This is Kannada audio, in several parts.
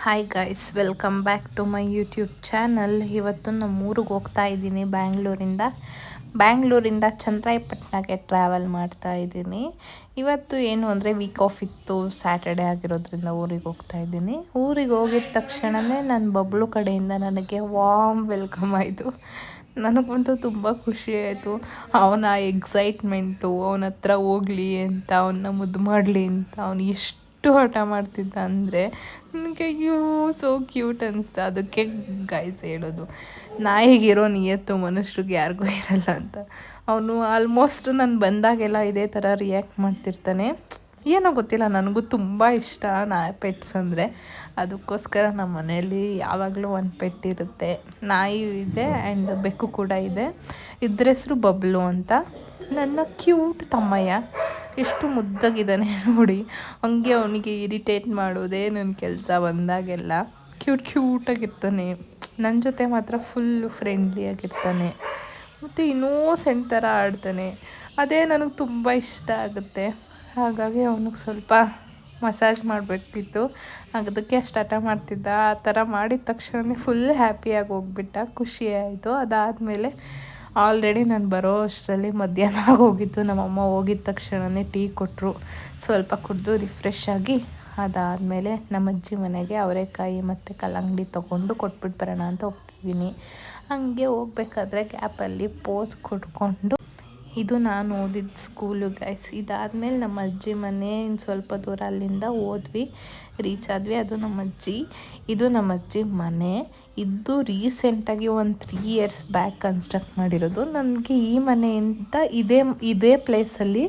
Hi guys, welcome back to my YouTube channel. ಇವತ್ತು ನಮ್ಮ ಊರಿಗೆ ಹೋಗ್ತಾ ಇದ್ದೀನಿ. ಬ್ಯಾಂಗ್ಳೂರಿಂದ ಚನ್ನರಾಯಪಟ್ಟಣಕ್ಕೆ ಟ್ರಾವೆಲ್ ಮಾಡ್ತಾ ಇದ್ದೀನಿ. ಇವತ್ತು ಏನು ಅಂದರೆ ವೀಕ್ ಆಫ್ ಇತ್ತು, ಸ್ಯಾಟರ್ಡೆ ಆಗಿರೋದ್ರಿಂದ ಊರಿಗೆ ಹೋಗ್ತಾ ಇದ್ದೀನಿ. ಊರಿಗೆ ಹೋಗಿದ ತಕ್ಷಣವೇ ನನ್ನ ಬಬ್ಲು ಕಡೆಯಿಂದ ನನಗೆ ವಾಮ್ ವೆಲ್ಕಮ್ ಆಯಿತು. ನನಗಂತೂ ತುಂಬ ಖುಷಿ ಆಯಿತು. ಅವನ ಎಕ್ಸೈಟ್ಮೆಂಟು, ಅವನ ಹತ್ರ ಹೋಗಲಿ ಅಂತ, ಅವನ್ನ ಮುದ್ದು ಮಾಡಲಿ ಅಂತ ಅವನು ಎಷ್ಟು ಹಠ ಮಾಡ್ತಿದ್ದ ಅಂದರೆ ನನಗೆ ಅಯ್ಯೋ ಸೋ ಕ್ಯೂಟ್ ಅನಿಸ್ತು. ಅದಕ್ಕೆ ಗೈಸ್ ಹೇಳೋದು, ನಾಯಿಗಿರೋ ನಿಯತ್ತು ಮನುಷ್ಯರಿಗೆ ಯಾರಿಗೂ ಇರಲ್ಲ ಅಂತ. ಅವನು ಆಲ್ಮೋಸ್ಟ್ ನಾನು ಬಂದಾಗೆಲ್ಲ ಇದೇ ಥರ ರಿಯಾಕ್ಟ್ ಮಾಡ್ತಿರ್ತಾನೆ. ಏನೋ ಗೊತ್ತಿಲ್ಲ, ನನಗೂ ತುಂಬ ಇಷ್ಟ ಪೆಟ್ಸ್ ಅಂದರೆ. ಅದಕ್ಕೋಸ್ಕರ ನಮ್ಮ ಮನೆಯಲ್ಲಿ ಯಾವಾಗಲೂ ಒಂದು ಪೆಟ್ ಇರುತ್ತೆ. ನಾಯಿ ಇದೆ ಆ್ಯಂಡ್ ಬೆಕ್ಕು ಕೂಡ ಇದೆ. ಇದ್ರ ಹೆಸರು ಬಬ್ಲು ಅಂತ. ನನ್ನ ಕ್ಯೂಟ್ ತಮ್ಮಯ್ಯ ಎಷ್ಟು ಮುದ್ದಾಗಿದ್ದಾನೆ ನೋಡಿ. ಹಂಗೆ ಅವನಿಗೆ ಇರಿಟೇಟ್ ಮಾಡೋದೇ ನನ್ನ ಕೆಲಸ ಬಂದಾಗೆಲ್ಲ. ಕ್ಯೂಟಾಗಿರ್ತಾನೆ. ನನ್ನ ಜೊತೆ ಮಾತ್ರ ಫುಲ್ಲು ಫ್ರೆಂಡ್ಲಿಯಾಗಿರ್ತಾನೆ ಮತ್ತು ಇನ್ನೋಸೆಂಟ್ ಥರ ಆಡ್ತಾನೆ. ಅದೇ ನನಗೆ ತುಂಬ ಇಷ್ಟ ಆಗುತ್ತೆ. ಹಾಗಾಗಿ ಅವನಿಗೆ ಸ್ವಲ್ಪ ಮಸಾಜ್ ಮಾಡಬೇಕಿತ್ತು. ಅದಕ್ಕೆ ಅಷ್ಟು ಹಠ ಮಾಡ್ತಿದ್ದ. ಆ ಥರ ಮಾಡಿದ ತಕ್ಷಣ ಫುಲ್ ಹ್ಯಾಪಿಯಾಗಿ ಹೋಗ್ಬಿಟ್ಟ. ಖುಷಿ ಆಯಿತು. ಅದಾದಮೇಲೆ ಆಲ್ರೆಡಿ ನಾನು ಬರೋ ಅಷ್ಟರಲ್ಲಿ ಮಧ್ಯಾಹ್ನ ಆಗೋಗಿತ್ತು. ನಮ್ಮಮ್ಮ ಹೋಗಿದ ತಕ್ಷಣವೇ ಟೀ ಕೊಟ್ಟರು. ಸ್ವಲ್ಪ ಕುಡಿದು ರಿಫ್ರೆಶ್ ಆಗಿ ಅದಾದಮೇಲೆ ನಮ್ಮ ಅಜ್ಜಿ ಮನೆಗೆ ಅವರೆಕಾಯಿ ಮತ್ತು ಕಲ್ಲಂಗಡಿ ತೊಗೊಂಡು ಕೊಟ್ಬಿಟ್ಟು ಬರೋಣ ಅಂತ ಹೋಗ್ತಿದ್ದೀನಿ. ಹಾಗೆ ಹೋಗ್ಬೇಕಾದ್ರೆ ಗ್ಯಾಪಲ್ಲಿ ಪೋಸ್ ಕೊಟ್ಕೊಂಡು, ಇದು ನಾನು ಓದಿದ ಸ್ಕೂಲು ಗೈಸ್. ಇದಾದಮೇಲೆ ನಮ್ಮ ಅಜ್ಜಿ ಮನೆ ಇನ್ನು ಸ್ವಲ್ಪ ದೂರ ಅಲ್ಲಿಂದ ಹೋದ್ವಿ, ರೀಚ್ ಆದ್ವಿ. ಅದು ನಮ್ಮ ಅಜ್ಜಿ. ಇದು ನಮ್ಮ ಅಜ್ಜಿ ಮನೆ. ಇದು ರೀಸೆಂಟಾಗಿ ಒಂದು 3 ಇಯರ್ಸ್ ಬ್ಯಾಕ್ ಕನ್ಸ್ಟ್ರಕ್ಟ್ ಮಾಡಿರೋದು. ನನಗೆ ಈ ಮನೆಯಿಂದ ಇದೇ ಪ್ಲೇಸಲ್ಲಿ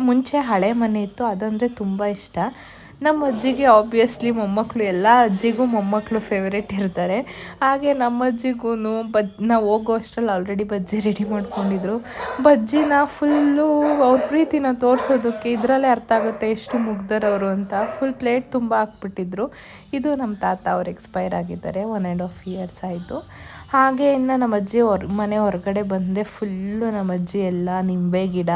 ಮುಂಚೆ ಹಳೆ ಮನೆ ಇತ್ತು. ಅದಂದರೆ ತುಂಬ ಇಷ್ಟ. ನಮ್ಮ ಅಜ್ಜಿಗೆ ಆಬ್ವಿಯಸ್ಲಿ ಮೊಮ್ಮಕ್ಕಳು, ಎಲ್ಲ ಅಜ್ಜಿಗೂ ಮೊಮ್ಮಕ್ಕಳು ಫೇವ್ರೇಟ್ ಇರ್ತಾರೆ. ಹಾಗೆ ನಮ್ಮ ಅಜ್ಜಿಗೂ ನಾವು ಹೋಗೋ ಅಷ್ಟರಲ್ಲಿ ಆಲ್ರೆಡಿ ಬಜ್ಜಿ ರೆಡಿ ಮಾಡ್ಕೊಂಡಿದ್ರು. ಬಜ್ಜಿನ ಫುಲ್ಲು ಅವ್ರ ಪ್ರೀತಿನ ತೋರಿಸೋದಕ್ಕೆ ಇದರಲ್ಲೇ ಅರ್ಥ ಆಗುತ್ತೆ ಎಷ್ಟು ಮುಗ್ದರವರು ಅಂತ. ಫುಲ್ ಪ್ಲೇಟ್ ತುಂಬ ಹಾಕ್ಬಿಟ್ಟಿದ್ರು. ಇದು ನಮ್ಮ ತಾತ, ಅವ್ರು ಎಕ್ಸ್ಪೈರ್ ಆಗಿದ್ದಾರೆ. 1.5 ಇಯರ್ಸ್ ಆಯಿತು. ಹಾಗೆ ಇನ್ನು ನಮ್ಮ ಅಜ್ಜಿ ಮನೆ ಹೊರಗಡೆ ಬಂದರೆ ಫುಲ್ಲು ನಮ್ಮ ಅಜ್ಜಿ ಎಲ್ಲ ನಿಂಬೆ ಗಿಡ,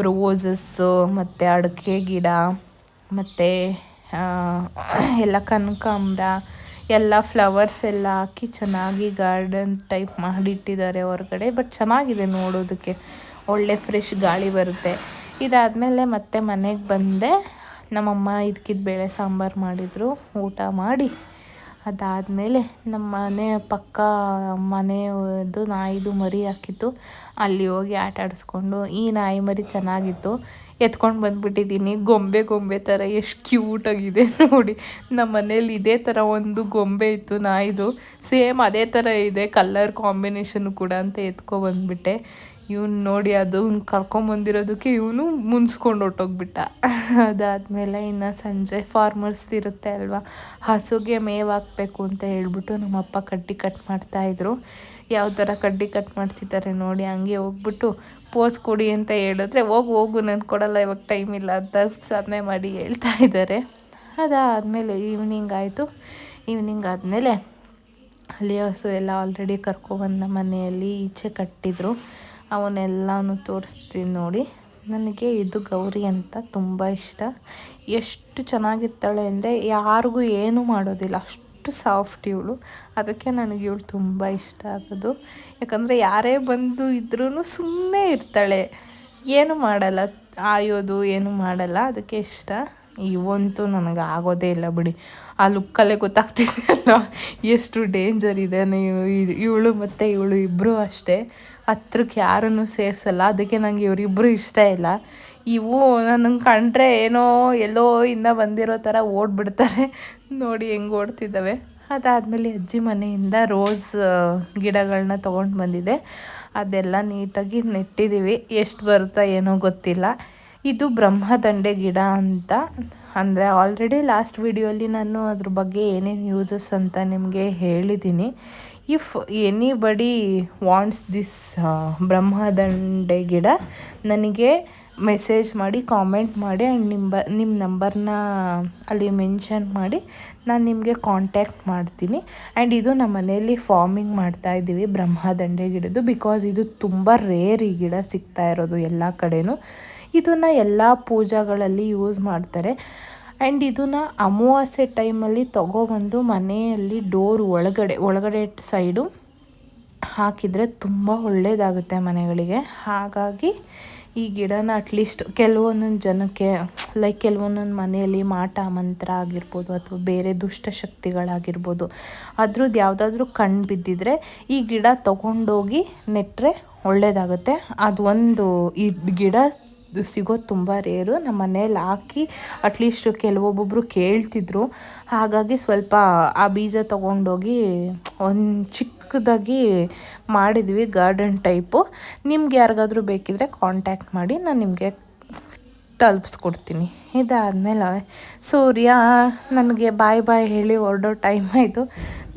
ರೋಸಸ್ಸು ಮತ್ತು ಅಡಿಕೆ ಗಿಡ ಮತ್ತು ಎಲ್ಲ ಕನಕಾಂಬರ ಎಲ್ಲ ಫ್ಲವರ್ಸ್ ಎಲ್ಲ ಹಾಕಿ ಚೆನ್ನಾಗಿ ಗಾರ್ಡನ್ ಟೈಪ್ ಮಾಡಿಟ್ಟಿದ್ದಾರೆ ಹೊರಗಡೆ. ಬಟ್ ಚೆನ್ನಾಗಿದೆ ನೋಡೋದಕ್ಕೆ, ಒಳ್ಳೆ ಫ್ರೆಶ್ ಗಾಳಿ ಬರುತ್ತೆ. ಇದಾದಮೇಲೆ ಮತ್ತೆ ಮನೆಗೆ ಬಂದೆ. ನಮ್ಮಮ್ಮ ಇದಕ್ಕಿದ್ದು ಬೇಳೆ ಸಾಂಬಾರು ಮಾಡಿದರು. ಊಟ ಮಾಡಿ ಅದಾದಮೇಲೆ ನಮ್ಮ ಮನೆ ಪಕ್ಕ ಮನೆಯದು ನಾಯಿದು ಮರಿ ಹಾಕಿತ್ತು. ಅಲ್ಲಿ ಹೋಗಿ ಆಟ ಆಡಿಸ್ಕೊಂಡು, ಈ ನಾಯಿ ಮರಿ ಚೆನ್ನಾಗಿತ್ತು, ಎತ್ಕೊಂಡು ಬಂದುಬಿಟ್ಟಿದ್ದೀನಿ. ಗೊಂಬೆ ಥರ ಎಷ್ಟು ಕ್ಯೂಟಾಗಿದೆ ನೋಡಿ. ನಮ್ಮ ಮನೇಲಿ ಇದೇ ಥರ ಒಂದು ಗೊಂಬೆ ಇತ್ತು ನಾಯಿದು, ಸೇಮ್ ಅದೇ ಥರ ಇದೆ, ಕಲರ್ ಕಾಂಬಿನೇಷನ್ನು ಕೂಡ ಅಂತ ಎತ್ಕೊಬಂದ್ಬಿಟ್ಟೆ. ಇವನು ನೋಡಿ ಅದನ್ನು ಕರ್ಕೊಂಬಂದಿರೋದಕ್ಕೆ ಇವನು ಮುನ್ಸ್ಕೊಂಡು ಹೊಟ್ಟೋಗ್ಬಿಟ್ಟ. ಅದಾದಮೇಲೆ ಇನ್ನು ಸಂಜೆ ಫಾರ್ಮರ್ಸ್ ಇರುತ್ತೆ ಅಲ್ವಾ, ಹಸುಗೆ ಮೇವು ಹಾಕಬೇಕು ಅಂತ ಹೇಳ್ಬಿಟ್ಟು ನಮ್ಮಪ್ಪ ಕಡ್ಡಿ ಕಟ್ ಮಾಡ್ತಾಯಿದ್ರು. ಯಾವ ಥರ ಕಡ್ಡಿ ಕಟ್ ಮಾಡ್ತಿದ್ದಾರೆ ನೋಡಿ. ಹಂಗೆ ಹೋಗ್ಬಿಟ್ಟು ಪೋಸ್ ಕೊಡಿ ಅಂತ ಹೇಳಿದ್ರೆ, ಹೋಗು ನಾನು ಕೊಡಲ್ಲ, ಇವಾಗ ಟೈಮ್ ಇಲ್ಲ ಅಂತ ಸಾಧನೆ ಮಾಡಿ ಹೇಳ್ತಾ ಇದ್ದಾರೆ. ಅದಾದಮೇಲೆ ಈವ್ನಿಂಗ್ ಆಯಿತು. ಈವ್ನಿಂಗ್ ಆದಮೇಲೆ ಅಲ್ಲಿ ಹಸು ಎಲ್ಲ ಆಲ್ರೆಡಿ ಕರ್ಕೊಬಂದು ನಮ್ಮ ಮನೆಯಲ್ಲಿ ಈಚೆ ಕಟ್ಟಿದ್ರು. ಅವನ್ನೆಲ್ಲನೂ ತೋರಿಸ್ತೀನಿ ನೋಡಿ. ನನಗೆ ಇದು ಗೌರಿ ಅಂತ ತುಂಬ ಇಷ್ಟ. ಎಷ್ಟು ಚೆನ್ನಾಗಿರ್ತಾಳೆ ಅಂದರೆ ಯಾರಿಗೂ ಏನೂ ಮಾಡೋದಿಲ್ಲ, ಅಷ್ಟು ಸಾಫ್ಟ್ ಇವಳು. ಅದಕ್ಕೆ ನನಗೆ ಇವಳು ತುಂಬ ಇಷ್ಟ ಆಗೋದು. ಯಾಕಂದರೆ ಯಾರೇ ಬಂದು ಇದ್ರೂ ಸುಮ್ಮನೆ ಇರ್ತಾಳೆ, ಏನು ಮಾಡಲ್ಲ, ಆಯೋದು ಏನು ಮಾಡಲ್ಲ. ಅದಕ್ಕೆ ಇಷ್ಟ. ಇವಂತೂ ನನಗೆ ಆಗೋದೇ ಇಲ್ಲ ಬಿಡಿ. ಆ ಲುಕ್ಕಲ್ಲೇ ಗೊತ್ತಾಗ್ತಿದೆಯಲ್ಲ ಎಷ್ಟು ಡೇಂಜರ್ ಇದೆ. ಇವಳು ಮತ್ತು ಇವಳು ಇಬ್ಬರು ಅಷ್ಟೇ, ಹತ್ರಕ್ಕೆ ಯಾರನ್ನು ಸೇರಿಸಲ್ಲ. ಅದಕ್ಕೆ ನನಗೆ ಇವರಿಬ್ಬರು ಇಷ್ಟ ಇಲ್ಲ. ಇವು ನನಗೆ ಕಂಡ್ರೆ ಏನೋ ಎಲ್ಲೋ ಇಂದ ಬಂದಿರೋ ಥರ ಓಡಿಬಿಡ್ತಾರೆ ನೋಡಿ ಹೆಂಗೆ ಓಡ್ತಿದ್ದಾವೆ. ಅದಾದಮೇಲೆ ಅಜ್ಜಿ ಮನೆಯಿಂದ ರೋಸ್ ಗಿಡಗಳನ್ನ ತೊಗೊಂಡು ಬಂದಿದೆ. ಅದೆಲ್ಲ ನೀಟಾಗಿ ನೆಟ್ಟಿದ್ದೀವಿ. ಎಷ್ಟು ಬರುತ್ತೋ ಏನೋ ಗೊತ್ತಿಲ್ಲ. ಇದು ಬ್ರಹ್ಮದಂಡೆ ಗಿಡ ಅಂತ. ಅಂದರೆ ಆಲ್ರೆಡಿ ಲಾಸ್ಟ್ ವಿಡಿಯೋಲಿ ನಾನು ಅದ್ರ ಬಗ್ಗೆ ಏನೇನು ಯೂಸಸ್ ಅಂತ ನಿಮಗೆ ಹೇಳಿದ್ದೀನಿ. ಇಫ್ ಎನಿಬಡಿ ವಾಂಟ್ಸ್ ದಿಸ್ ಬ್ರಹ್ಮದಂಡೆ ಗಿಡ, ನನಗೆ ಮೆಸೇಜ್ ಮಾಡಿ, ಕಾಮೆಂಟ್ ಮಾಡಿ ಆ್ಯಂಡ್ ನಿಮ್ಮ ನಂಬರ್ನ ಅಲ್ಲಿ ಮೆನ್ಷನ್ ಮಾಡಿ ನಾನು ನಿಮಗೆ ಕಾಂಟ್ಯಾಕ್ಟ್ ಮಾಡ್ತೀನಿ. ಆ್ಯಂಡ್ ಇದು ನಮ್ಮ ಮನೆಯಲ್ಲಿ ಫಾರ್ಮಿಂಗ್ ಮಾಡ್ತಾಯಿದ್ದೀವಿ ಬ್ರಹ್ಮದಂಡೆ ಗಿಡದ್ದು. ಬಿಕಾಸ್ ಇದು ತುಂಬ ರೇರ್ ಈ ಗಿಡ ಸಿಗ್ತಾ ಇರೋದು ಎಲ್ಲ ಕಡೆನೂ. ಇದನ್ನು ಎಲ್ಲ ಪೂಜಾಗಳಲ್ಲಿ ಯೂಸ್ ಮಾಡ್ತಾರೆ. ಆ್ಯಂಡ್ ಇದನ್ನು ಅಮಾವಾಸ್ಯೆ ಟೈಮಲ್ಲಿ ತೊಗೊಬಂದು ಮನೆಯಲ್ಲಿ ಡೋರ್ ಒಳಗಡೆ ಸೈಡು ಹಾಕಿದರೆ ತುಂಬ ಒಳ್ಳೆಯದಾಗುತ್ತೆ ಮನೆಗಳಿಗೆ. ಹಾಗಾಗಿ ಈ ಗಿಡನ ಅಟ್ಲೀಸ್ಟ್ ಕೆಲವೊಂದೊಂದು ಜನಕ್ಕೆ ಲೈಕ್ ಕೆಲವೊಂದೊಂದು ಮನೆಯಲ್ಲಿ ಮಾಟ ಮಂತ್ರ ಆಗಿರ್ಬೋದು ಅಥವಾ ಬೇರೆ ದುಷ್ಟಶಕ್ತಿಗಳಾಗಿರ್ಬೋದು ಅದ್ರದ್ದು ಯಾವುದಾದ್ರೂ ಕಣ್ಣು ಬಿದ್ದಿದ್ರೆ ಈ ಗಿಡ ತೊಗೊಂಡೋಗಿ ನೆಟ್ಟರೆ ಒಳ್ಳೆಯದಾಗುತ್ತೆ. ಅದು ಒಂದು ಈ ಗಿಡ ಸಿಗೋದು ತುಂಬ ರೇರು. ನಮ್ಮ ಮನೇಲಿ ಹಾಕಿ ಅಟ್ಲೀಸ್ಟ್ ಕೆಲವೊಬ್ಬೊಬ್ಬರು ಕೇಳ್ತಿದ್ರು, ಹಾಗಾಗಿ ಸ್ವಲ್ಪ ಆ ಬೀಜ ತೊಗೊಂಡೋಗಿ ಒಂದು ಚಿಕ್ಕದಾಗಿ ಮಾಡಿದ್ವಿ ಗಾರ್ಡನ್ ಟೈಪು. ನಿಮ್ಗೆ ಯಾರಿಗಾದ್ರೂ ಬೇಕಿದ್ರೆ ಕಾಂಟ್ಯಾಕ್ಟ್ ಮಾಡಿ, ನಾನು ನಿಮಗೆ ತಲುಪಿಸ್ಕೊಡ್ತೀನಿ. ಇದಾದಮೇಲೆ ಸೂರ್ಯ ನನಗೆ ಬಾಯ್ ಹೇಳಿ ಹೊರಡೋ ಟೈಮ್ ಆಯಿತು.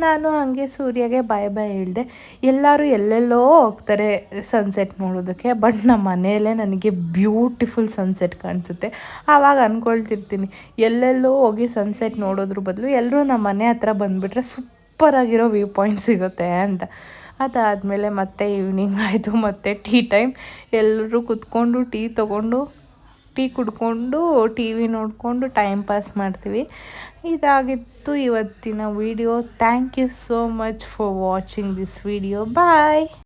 ನಾನು ಹಾಗೆ ಸೂರ್ಯಗೆ ಬಾಯ್ ಹೇಳಿದೆ. ಎಲ್ಲರೂ ಎಲ್ಲೆಲ್ಲೋ ಹೋಗ್ತಾರೆ ಸನ್ಸೆಟ್ ನೋಡೋದಕ್ಕೆ, ಬಟ್ ನಮ್ಮ ಮನೆಯಲ್ಲೇ ನನಗೆ ಬ್ಯೂಟಿಫುಲ್ ಸನ್ಸೆಟ್ ಕಾಣಿಸುತ್ತೆ. ಆವಾಗ ಅಂದ್ಕೊಳ್ತಿರ್ತೀನಿ, ಎಲ್ಲೆಲ್ಲೋ ಹೋಗಿ ಸನ್ಸೆಟ್ ನೋಡೋದ್ರ ಬದಲು ಎಲ್ಲರೂ ನಮ್ಮ ಮನೆ ಹತ್ರ ಬಂದುಬಿಟ್ರೆ ಸೂಪರಾಗಿರೋ ವ್ಯೂ ಪಾಯಿಂಟ್ ಸಿಗುತ್ತೆ ಅಂತ. ಅದಾದಮೇಲೆ ಮತ್ತೆ ಈವ್ನಿಂಗ್ ಆಯಿತು, ಮತ್ತು ಟೀ ಟೈಮ್. ಎಲ್ಲರೂ ಕುತ್ಕೊಂಡು ಟೀ ಕುಡ್ಕೊಂಡು ಟಿ ವಿ ನೋಡಿಕೊಂಡು ಟೈಮ್ ಪಾಸ್ ಮಾಡ್ತೀವಿ. ಇದಾಗಿತ್ತು ಇವತ್ತಿನ video. Thank you so much for watching this video. Bye.